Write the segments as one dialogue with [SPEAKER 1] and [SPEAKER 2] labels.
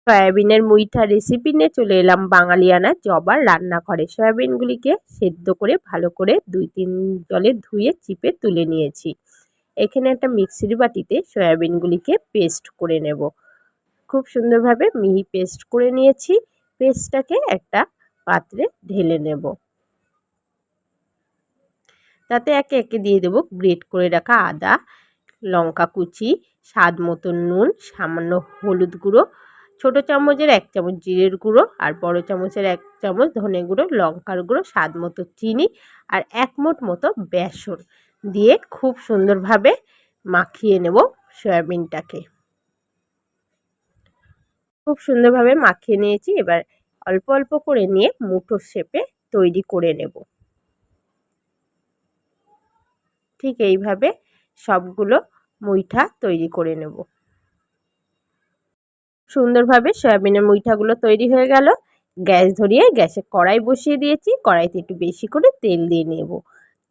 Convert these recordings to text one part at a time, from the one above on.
[SPEAKER 1] সয়াবিনের মুইঠা রেসিপি নিয়ে চলে এলাম বাঙালিয়ানা জবার রান্নাঘরে। সয়াবিনগুলিকে সেদ্ধ করে ভালো করে 2-3 জলে ধুয়ে চিপে তুলে নিয়েছি। এখানে একটা মিক্সির বাটিতে সয়াবিনগুলিকে পেস্ট করে নেব। খুব সুন্দরভাবে মিহি পেস্ট করে নিয়েছি। পেস্টটাকে একটা পাত্রে ঢেলে নেব। তাতে একে একে দিয়ে দেব গ্রেট করে রাখা আদা, লঙ্কা কুচি, স্বাদ মতো নুন, সামান্য হলুদ গুঁড়ো, ছোটো চামচের 1 চামচ জিরের গুঁড়ো আর বড় চামচের 1 চামচ ধনে গুঁড়ো, লঙ্কার গুঁড়ো, স্বাদ মতো চিনি আর 1 মুঠ মতো বেসন দিয়ে খুব সুন্দরভাবে মাখিয়ে নেব সয়াবিনটাকে। খুব সুন্দরভাবে মাখিয়ে নিয়েছি। এবার অল্প অল্প করে নিয়ে মুঠো শেপে তৈরি করে নেব। ঠিক এইভাবে সবগুলো মুইঠা তৈরি করে নেব। সুন্দরভাবে সয়াবিনের মুইঠাগুলো তৈরি হয়ে গেল। গ্যাস ধরিয়ে গ্যাসে কড়াই বসিয়ে দিয়েছি। কড়াইতে একটু বেশি করে তেল দিয়ে নেব।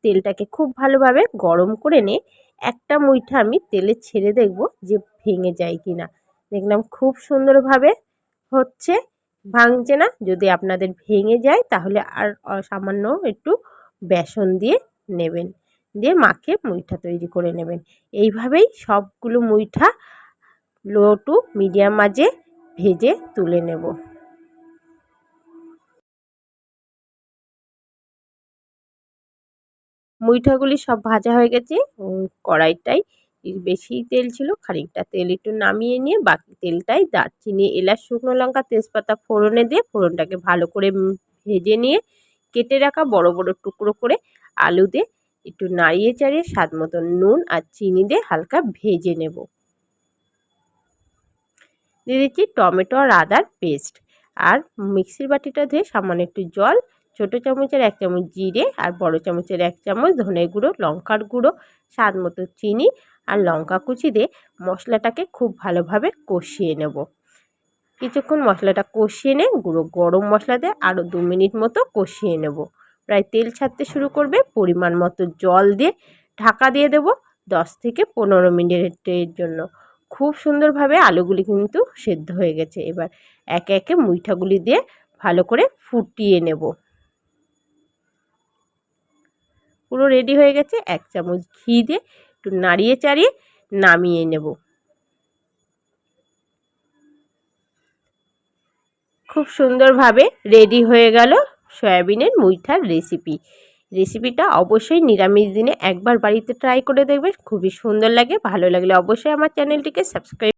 [SPEAKER 1] তেলটাকে খুব ভালোভাবে গরম করে নিয়ে একটা মুইঠা আমি তেলে ছেড়ে দেখব যে ভেঙে যায় কিনা। দেখলাম খুব সুন্দরভাবে হচ্ছে, ভাঙছে না। যদি আপনাদের ভেঙে যায় তাহলে আর সামান্য একটু বেসন দিয়ে নেবেন, দিয়ে মাখিয়ে মুইঠা তৈরি করে নেবেন। এইভাবেই সবগুলো মুইঠা লো টু মিডিয়াম আঁচে ভেজে তুলে নেব। মুইঠাগুলি সব ভাজা হয়ে গেছে। কড়াইটাই বেশি তেল ছিল, খানিকটা তেল একটু নামিয়ে নিয়ে বাকি তেলটাই দারচিনি, এলাচ, শুকনো লঙ্কা, তেজপাতা ফোড়নে দিয়ে ফোড়নটাকে ভালো করে ভেজে নিয়ে কেটে রাখা বড় বড় টুকরো করে আলু দিয়ে একটু নাড়িয়ে চাড়িয়ে স্বাদ মতো নুন আর চিনি দিয়ে হালকা ভেজে নেব। দিয়ে দিচ্ছি টমেটো আর আদার পেস্ট, আর মিক্সির বাটিটা ধুয়ে সামান্য একটু জল, ছোটো চামচের 1 চামচ জিরে আর বড় চামচের 1 চামচ ধনে গুঁড়ো, লঙ্কার গুঁড়ো, স্বাদ মতো চিনি আর লঙ্কা কুচি দিয়ে মশলাটাকে খুব ভালোভাবে কষিয়ে নেব। কিছুক্ষণ মশলাটা কষিয়ে নিয়ে গুঁড়ো গরম মশলা দিয়ে আরও 2 মিনিট মতো কষিয়ে নেব। প্রায় তেল ছাড়তে শুরু করবে। পরিমাণ মতো জল দিয়ে ঢাকা দিয়ে দেব 10 থেকে 15 মিনিটের জন্য। খুব সুন্দরভাবে আলুগুলি কিন্তু সেদ্ধ হয়ে গেছে। এবার একে একে মুইঠাগুলি দিয়ে ভালো করে ফুটিয়ে নেব। পুরো রেডি হয়ে গেছে। 1 চামচ ঘি দিয়ে একটু নাড়িয়ে চাড়িয়ে নামিয়ে নেব। খুব সুন্দরভাবে রেডি হয়ে গেল সয়াবিনের মুইঠার রেসিপিটা অবশ্যই নিরামিষ দিনে একবার বাড়িতে ট্রাই করে দেখবেন। খুবই সুন্দর লাগে। ভালো লাগলে অবশ্যই আমার চ্যানেলটিকে সাবস্ক্রাইব